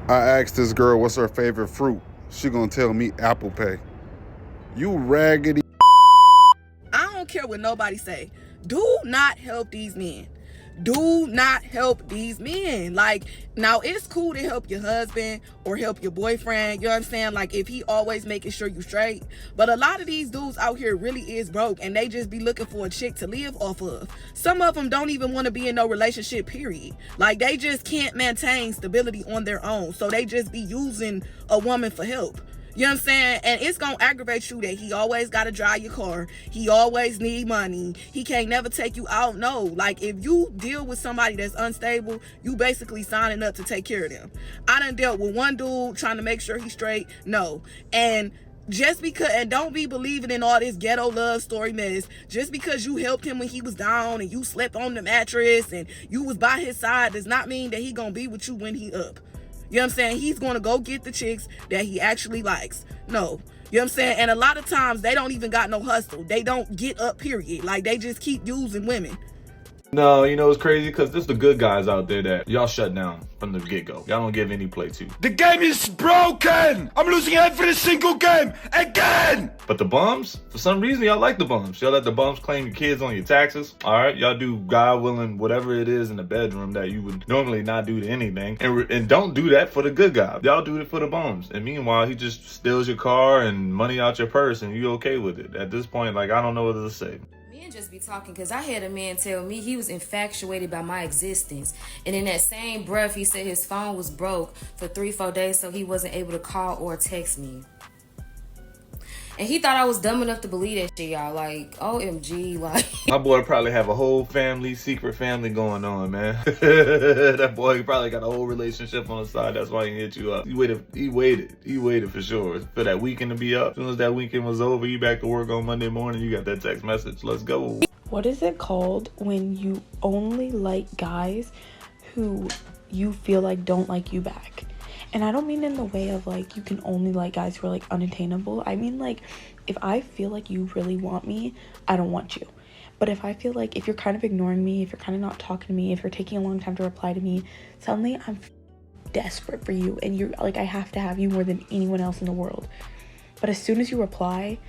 I asked this girl what's her favorite fruit. She gonna tell me apple pie. You raggedy. I don't care what nobody say. Do not help these men. Do not help these men. Like, now it's cool to help your husband or help your boyfriend, you know what I'm saying? Like, if he always making sure you straight. But a lot of these dudes out here really is broke, and they just be looking for a chick to live off of. Some of them don't even want to be in no relationship, period. Like, they just can't maintain stability on their own, so they just be using a woman for help. You know what I'm saying? And it's going to aggravate you that he always got to drive your car. He always need money. He can't never take you out. No. Like, if you deal with somebody that's unstable, you basically signing up to take care of them. I done dealt with one dude trying to make sure he's straight. No. And just because, and don't be believing in all this ghetto love story mess, just because you helped him when he was down and you slept on the mattress and you was by his side does not mean that he going to be with you when he up. You know what I'm saying? He's going to go get the chicks that he actually likes. No. You know what I'm saying? And a lot of times, they don't even got no hustle. They don't get up, period. Like, they just keep using women. No, you know it's crazy because there's the good guys out there that y'all shut down from the get-go. Y'all don't give any play to. The game is broken! I'm losing every single game again! But the bums, for some reason, y'all like the bums. Y'all let the bums claim your kids on your taxes. All right, y'all do God willing whatever it is in the bedroom that you would normally not do to anything. And don't do that for the good guy. Y'all do it for the bums. And meanwhile, he just steals your car and money out your purse and you okay with it. At this point, like, I don't know what to say. Just be talking, because I had a man tell me he was infatuated by my existence, and in that same breath he said his phone was broke for 3-4 days, so he wasn't able to call or text me. And he thought I was dumb enough to believe that shit, y'all. Like, OMG, like. My boy probably have a whole family, secret family going on, man. That boy probably got a whole relationship on the side. That's why he hit you up. He waited for sure. For that weekend to be up. As soon as that weekend was over, you back to work on Monday morning, you got that text message. Let's go. What is it called when you only like guys who you feel like don't like you back? And I don't mean in the way of like you can only like guys who are like unattainable. I mean like if I feel like you really want me, I don't want you. But if I feel like if you're kind of ignoring me, if you're kind of not talking to me, if you're taking a long time to reply to me, suddenly I'm desperate for you and you're like I have to have you more than anyone else in the world. But as soon as you reply,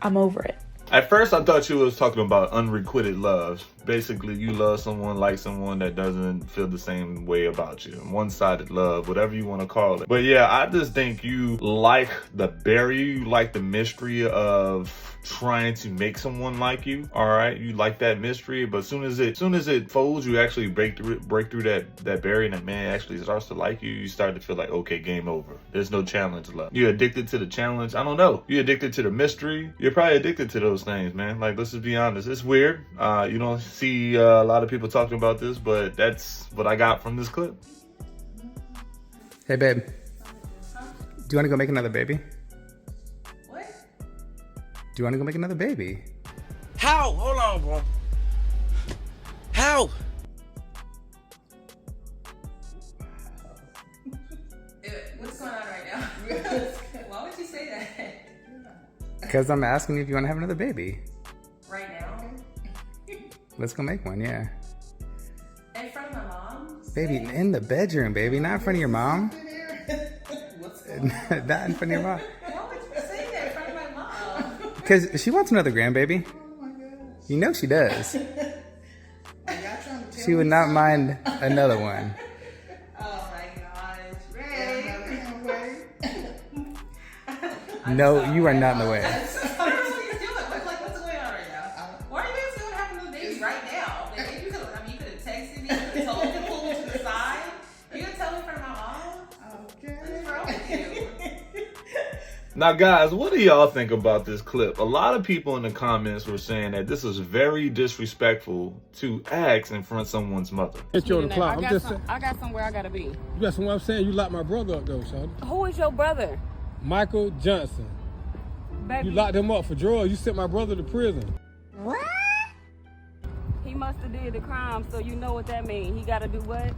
I'm over it. At first, I thought you was talking about unrequited love. Basically, you love someone, like someone that doesn't feel the same way about you. One-sided love, whatever you want to call it. But yeah, I just think you like the barrier, you like the mystery of trying to make someone like you. All right, you like that mystery, but as soon as it folds, you actually break through that barrier, and that man actually starts to like you. You start to feel like, okay, game over. There's no challenge left. You're addicted to the challenge. I don't know. You're addicted to the mystery. You're probably addicted to those things, man. Like, let's just be honest. It's weird. You don't see a lot of people talking about this, but that's what I got from this clip. Hey, babe. Do you want to go make another baby? What? Do you want to go make another baby? How? Hold on, bro. How? What's going on right now? Why would you say that? Because I'm asking you if you want to have another baby. Right now? Let's go make one, yeah. In front of my mom? Baby, in the bedroom, baby. Not in front of your mom. What's going on? Not in front of your mom. Why would you say that in front of my mom? Because she wants another grandbaby. Oh my gosh. You know she does. Are y'all trying to tell She would me not something? mind another one. Oh my gosh, Ray. No, you are not in the way. I don't know what he's doing. What's going on right now? Why are you guys still having those babies right now? Like, if you could, I mean, you could have texted me, you could have told me to pull me to the side. You could tell me in front of my mom. Okay. What's wrong with you? Now, guys, what do y'all think about this clip? A lot of people in the comments were saying that this is very disrespectful to ask in front of someone's mother. It's your o'clock. I'm just I got somewhere I gotta be. you got some. I'm saying you locked my brother up though, son. Who is your brother? Michael Johnson. Baby, You locked him up for drugs. You sent my brother to prison. What? He must have did the crime, so you know what that means. He gotta do what?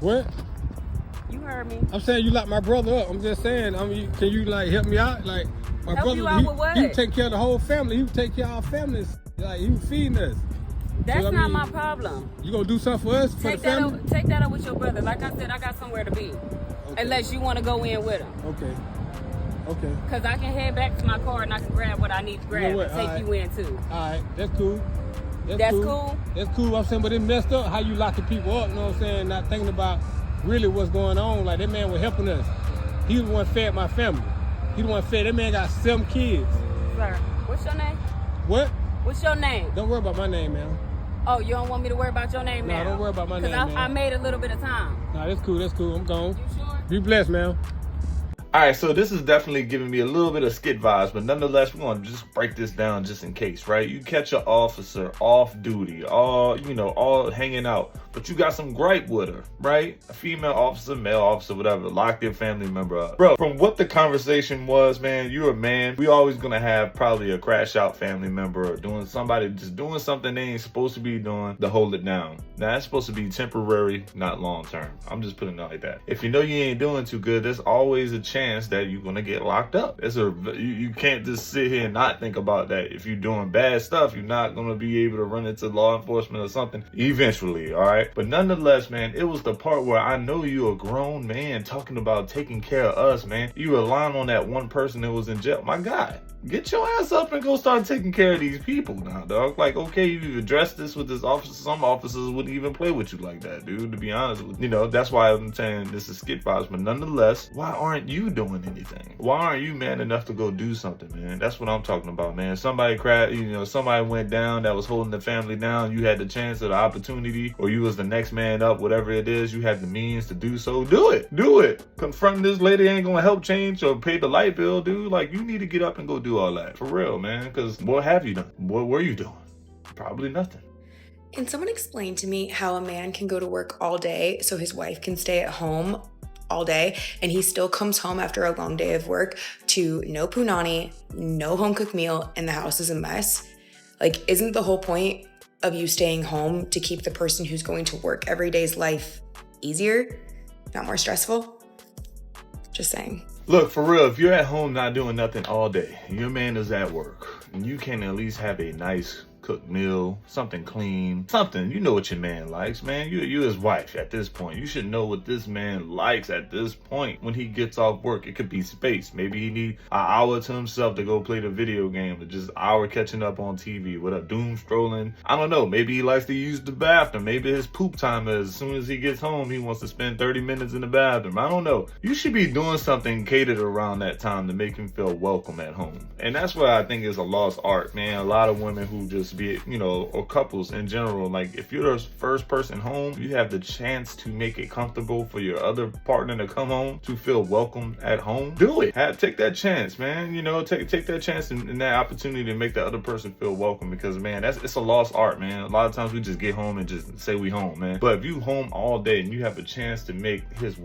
What? You heard me. I'm saying you locked my brother up. I'm just saying. I mean, can you like help me out? Like my Help brother, you out with what? he would take care of the whole family. He would take care of our families. Like he was feeding us. That's So, I not mean, my problem. You gonna do something for us, for the family? Take that up with your brother. Like I said, I got somewhere to be. Okay. Unless you want to go in with him. Okay. Because I can head back to my car and I can grab what I need to grab You know what? and take you in too. All right, that's cool. That's cool? That's cool. I'm saying, but it messed up how you locking people up, you know what I'm saying? Not thinking about really what's going on. Like, that man was helping us. He was the one fed my family. He the one fed. That man got 7 kids. Sir, what's your name? What? What's your name? Don't worry about my name, man. Oh, you don't want me to worry about your name now? No, don't worry about my name, Because man. I made a little bit of time. Nah, that's cool. I'm gone. You sure? Be blessed, man. All right, so this is definitely giving me a little bit of skit vibes, but nonetheless, we're going to just break this down just in case, right? You catch an officer off duty, all hanging out, but you got some gripe with her, right? A female officer, male officer, whatever, lock their family member up. Bro, from what the conversation was, man, you're a man. We always going to have probably a crash out family member or doing something they ain't supposed to be doing to hold it down. Now, that's supposed to be temporary, not long term. I'm just putting it like that. If you know you ain't doing too good, there's always a chance that you're gonna get locked up. You can't just sit here and not think about that. If you're doing bad stuff, you're not gonna be able to run into law enforcement or something eventually, all right? But nonetheless, man, it was the part where I know you're a grown man talking about taking care of us, man. You relying on that one person that was in jail. My God, get your ass up and go start taking care of these people now, dog. Like, okay, you've addressed this with this officer. Some officers wouldn't even play with you like that, dude, to be honest with you. That's why I'm saying this is skit vibes. But nonetheless, why aren't you doing anything? Why aren't you man enough to go do something, man? That's what I'm talking about, man. Somebody somebody went down that was holding the family down. You had the chance or the opportunity, or you was the next man up, whatever it is, you had the means to do so. Do it. Confronting this lady ain't gonna help change or pay the light bill, dude. Like, you need to get up and go do all that. For real, man. Because what have you done? What were you doing? Probably nothing. Can someone explain to me how a man can go to work all day so his wife can stay at home all day, and he still comes home after a long day of work to no punani, no home cooked meal, and the house is a mess? Like, isn't the whole point of you staying home to keep the person who's going to work every day's life easier, not more stressful? Just saying. Look, for real, if you're at home not doing nothing all day, your man is at work, and you can at least have a nice cooked meal, something clean, something. You know what your man likes, man. You his wife at this point. You should know what this man likes at this point when he gets off work. It could be space. Maybe he needs an hour to himself to go play the video game, or just an hour catching up on TV, what up, doom scrolling. I don't know. Maybe he likes to use the bathroom. Maybe his poop time is as soon as he gets home, he wants to spend 30 minutes in the bathroom. I don't know. You should be doing something catered around that time to make him feel welcome at home. And that's what I think is a lost art, man. A lot of women who just be, or couples in general, like, if you're the first person home, you have the chance to make it comfortable for your other partner to come home, to feel welcome at home. Do it. Take that chance, man. Take that chance and that opportunity to make the other person feel welcome, because, man, it's a lost art, man. A lot of times we just get home and just say we home, man. But if you home all day and you have a chance to make his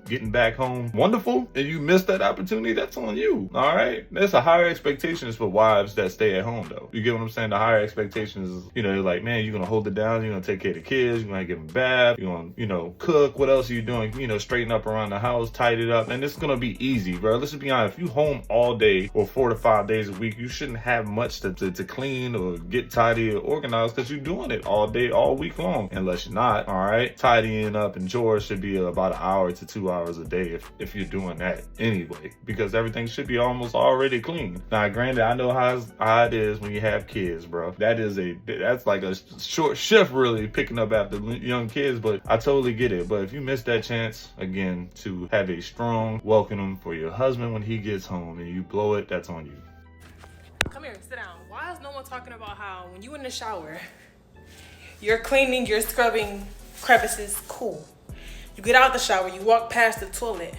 getting back home wonderful, and you miss that opportunity, that's on you. All right, there's a higher expectations for wives that stay at home, though. You get what I'm saying? The higher expectations is, like, man, you're gonna hold it down, you're gonna take care of the kids, you're gonna give them a bath, you're gonna cook. What else are you doing? Straighten up around the house, tidy it up, and it's gonna be easy, bro. Let's be honest. If you home all day or 4 to 5 days a week, you shouldn't have much to clean or get tidy or organized, because you're doing it all day, all week long. Unless you're not, all right. Tidying up and chores should be about 1 hour to 2 hours a day if you're doing that anyway, because everything should be almost already clean. Now, granted, I know how it is when you have kids, bro. That's like a short shift, really, picking up after young kids, but I totally get it. But if you miss that chance, again, to have a strong welcome for your husband when he gets home, and you blow it, that's on you. Come here, sit down. Why is no one talking about how when you in the shower, you're cleaning, you're scrubbing crevices? Cool. You get out the shower, you walk past the toilet.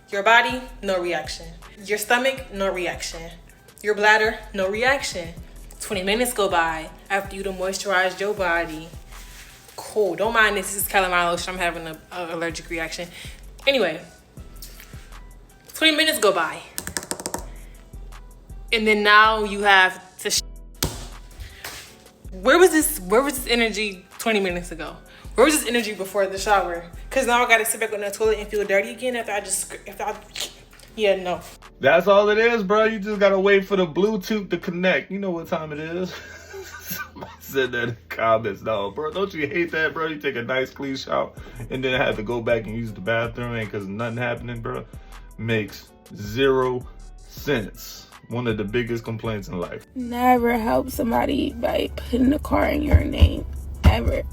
Your body, no reaction. Your stomach, no reaction. Your bladder, no reaction. 20 minutes go by after you done moisturized your body. Cool, don't mind this is calamine lotion. I'm having an allergic reaction. Anyway, 20 minutes go by. And then now you have to Where was this energy 20 minutes ago? Where was this energy before the shower? Because now I gotta sit back on the toilet and feel dirty again no. That's all it is, bro. You just gotta wait for the Bluetooth to connect. You know what time it is. said that in the comments. No, bro, don't you hate that, bro? You take a nice clean shower and then have to go back and use the bathroom and because nothing happening, bro. Makes 0 sense. One of the biggest complaints in life. Never help somebody by putting a car in your name, ever.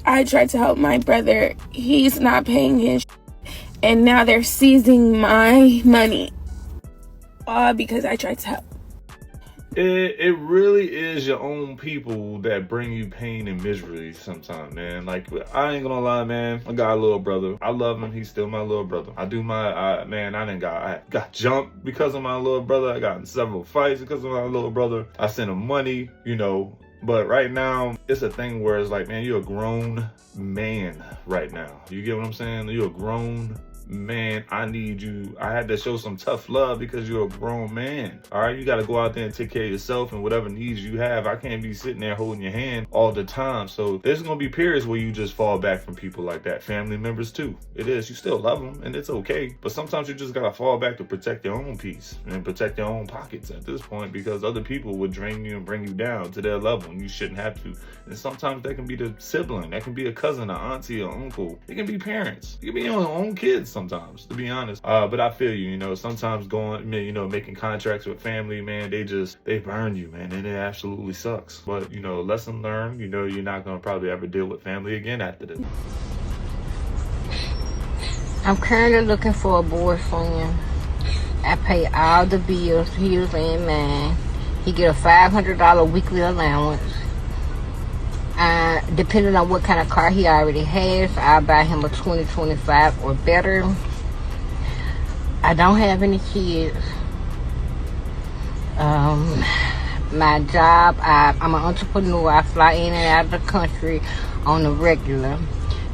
I tried to help my brother. He's not paying his and now they're seizing my money. All because I tried to help. It really is your own people that bring you pain and misery sometimes, man. Like, I ain't gonna lie, man. I got a little brother. I love him. He's still my little brother. I got jumped because of my little brother. I got in several fights because of my little brother. I sent him money, you know. But right now, it's a thing where it's like, man, you're a grown man right now. You get what I'm saying? You're a grown man. I need you. I had to show some tough love because you're a grown man. All right, you got to go out there and take care of yourself and whatever needs you have. I can't be sitting there holding your hand all the time. So there's gonna be periods where you just fall back from people like that. Family members too. It is. You still love them and it's okay. But sometimes you just gotta fall back to protect your own peace and protect your own pockets at this point, because other people would drain you and bring you down to their level and you shouldn't have to. And sometimes that can be the sibling, that can be a cousin, an auntie, or uncle. It can be parents. It can be your own kids sometimes, to be honest. But I feel you, sometimes making contracts with family, man, they burn you, man, and it absolutely sucks. But, lesson learned, you're not going to probably ever deal with family again after this. I'm currently looking for a boyfriend. I pay all the bills, his and mine. He get a $500 weekly allowance. Depending on what kind of car he already has, I'll buy him a 2025 or better. I don't have any kids. My job, I'm an entrepreneur. I fly in and out of the country on the regular.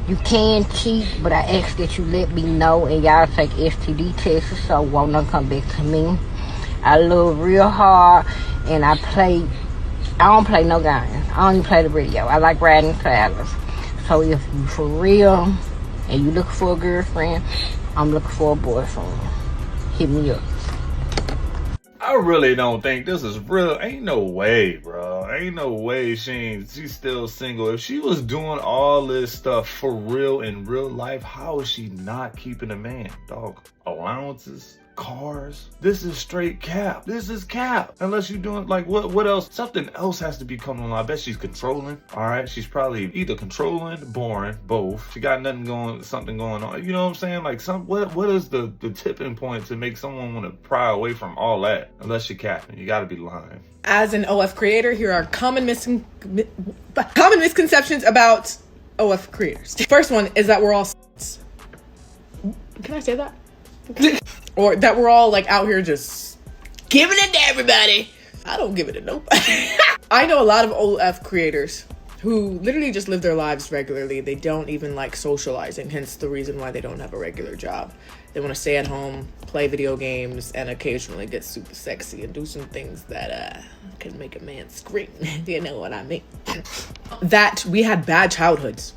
You can cheat, but I ask that you let me know, and y'all take STD tests so it won't come back to me. I love real hard, and I don't play no games. I don't even play the radio. I like riding trailers. So if you for real and you looking for a girlfriend, I'm looking for a boyfriend. Hit me up. I really don't think this is real. Ain't no way, bro. Ain't no way she's still single. If she was doing all this stuff for real in real life, how is she not keeping a man, dog? Allowances, cars. This is straight cap. This is cap. Unless you're doing what else? Something else has to be coming on. I bet she's controlling. All right, she's probably either controlling, boring, both. She got something going on. You know what I'm saying? What is the tipping point to make someone want to pry away from all that? Unless you're capping, you got to be lying. As an OF creator, here are common misconceptions about OF creators. First one is that we're all. Can I say that? Or that we're all out here just giving it to everybody. I don't give it to nobody. I know a lot of OF creators who literally just live their lives regularly. They don't even like socializing, hence the reason why they don't have a regular job. They want to stay at home, play video games, and occasionally get super sexy and do some things that can make a man scream. You know what I mean? That we had bad childhoods.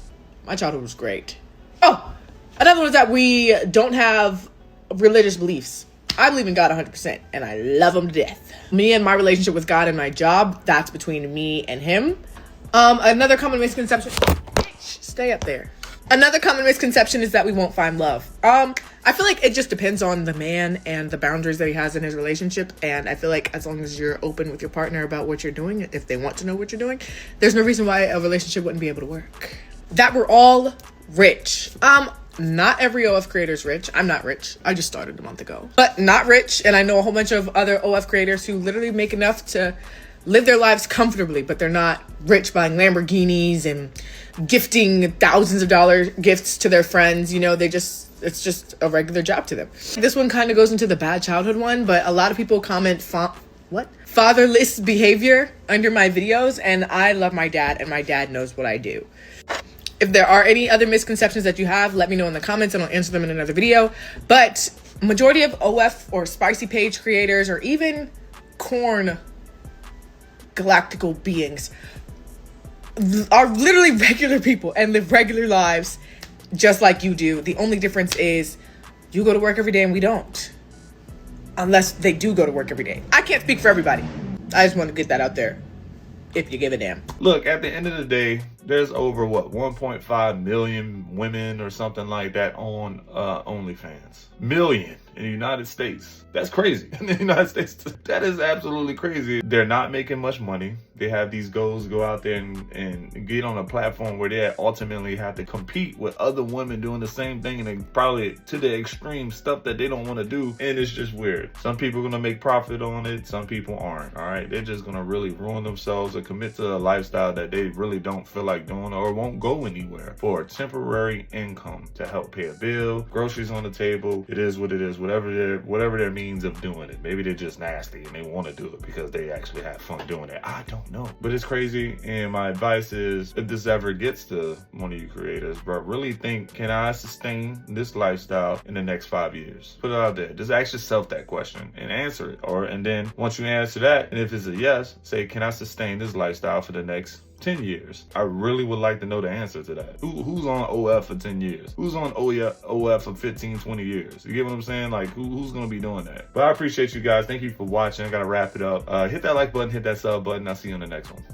My childhood was great. Oh, another one is that we don't have religious beliefs. I believe in God 100% and I love him to death. Me and my relationship with God and my job, that's between me and him. Another common misconception, stay up there. Another common misconception is that we won't find love. I feel like it just depends on the man and the boundaries that he has in his relationship. And I feel like as long as you're open with your partner about what you're doing, if they want to know what you're doing, there's no reason why a relationship wouldn't be able to work. That we're all rich. Not every OF creator is rich. I'm not rich. I just started a month ago. But not rich. And I know a whole bunch of other OF creators who literally make enough to live their lives comfortably, but they're not rich buying Lamborghinis and gifting thousands of dollar gifts to their friends. It's just a regular job to them. This one kind of goes into the bad childhood one, but a lot of people comment fatherless behavior under my videos, and I love my dad and my dad knows what I do. If there are any other misconceptions that you have, let me know in the comments and I'll answer them in another video. But majority of OF or spicy page creators or even corn galactical beings are literally regular people and live regular lives just like you do. The only difference is you go to work every day and we don't. Unless they do go to work every day. I can't speak for everybody. I just want to get that out there. if you give a damn. Look, at the end of the day, there's over, what, 1.5 million women or something like that on OnlyFans. Million in the United States. That's crazy. In the United States, that is absolutely crazy. They're not making much money. They have these goals to go out there and get on a platform where they ultimately have to compete with other women doing the same thing, and they probably to the extreme stuff that they don't want to do. And it's just weird. Some people are going to make profit on it. Some people aren't. All right. They're just going to really ruin themselves or commit to a lifestyle that they really don't feel like doing or won't go anywhere for a temporary income to help pay a bill, groceries on the table. It is what it is, whatever their means of doing it. Maybe they're just nasty and they want to do it because they actually have fun doing it. I don't know. But it's crazy. And my advice is, if this ever gets to one of you creators, bro, really think, can I sustain this lifestyle in the next 5 years? Put it out there. Just ask yourself that question and answer it. And then once you answer that, and if it's a yes, say, can I sustain this lifestyle for the next 10 years? I really would like to know the answer to that. Who's on OF for 10 years? Who's on OF for 15, 20 years? You get what I'm saying? Like, who's going to be doing that? But I appreciate you guys. Thank you for watching. I got to wrap it up. Hit that like button, hit that sub button. I'll see you on the next one.